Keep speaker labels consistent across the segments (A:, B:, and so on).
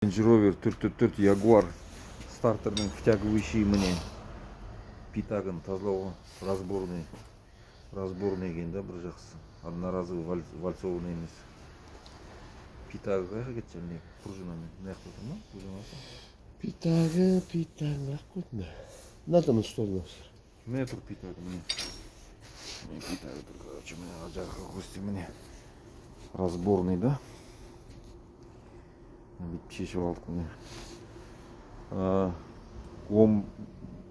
A: Range Rover 444 Jaguar стартердің втягивающий міне питагын тазалауға разборный екен да, бір жақсы одноразовый вальцованный емес. Питагы қайға кетті және пружинамен не қылды ма?
B: Питагы қойды. Надо мына столына басыр.
A: Міне тұр питагы, міне питагы тұр, короче, міне жарқа қосты, міне разборный да. Бүйтіп шешіп алдық міне.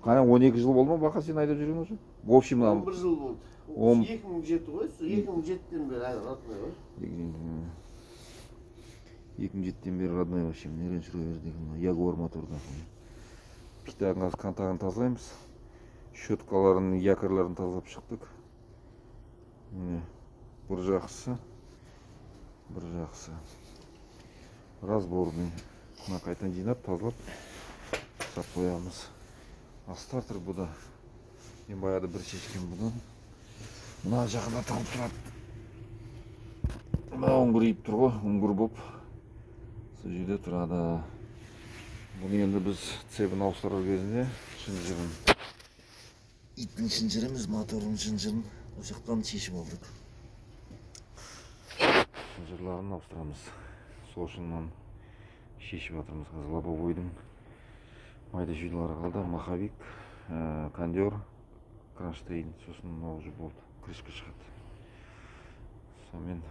A: Қане 12 жыл болды ма Бақа сен айдап жүрген уже? В общем,
B: 11 жыл болды. 2007 ғой, 2007-тен бері родной ғой.
A: 2007-тен бері родной вообще, міне Range Rover'дегі Jaguar моторда. Питагын қазір контағын тазалаймыз. Щеткаларын, якорларын тазалап шықтық. Міне бір жақсы. Разборный. Мына қайтадан жинап, тазалап сап қоямыз. Стартер бұда. Мен баяғыда бір шешкен бұдан. Мына жағында тығып тұрады. Мына үңгірейіп тұр ғой, үңгір боп. Сол жерде тұрады. Бұны енді біз цебін ауыстырар кезінде шынжырын. Иттің шынжырымыз, моторын шынжырын осы жақтан шешіп алдық. Шынжырларын ауыстырамыз. Сошыннан шешіп атырмыз. Қазір лобовойдың майда жүйелері қалды. Маховик, кондер, кронштейн, сосын уже болды. Крышка шығады. Сонымен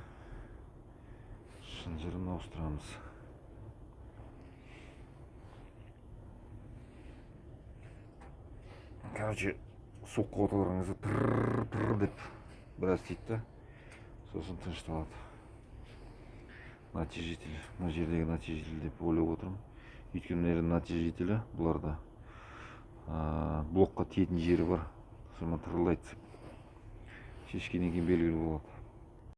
A: шынжырын ауыстырамыз. Короче, соққы оталарыңызды тырр деп біраз дейді. Сосын тынышталады. Натяжитель, мына жердегі натяжитель деп ойлап отырмын. Өйткені натяжителі бұларда блокқа тиетін жері бар. Соны тырылдайды. Шешкеннен кейін белгілі болады.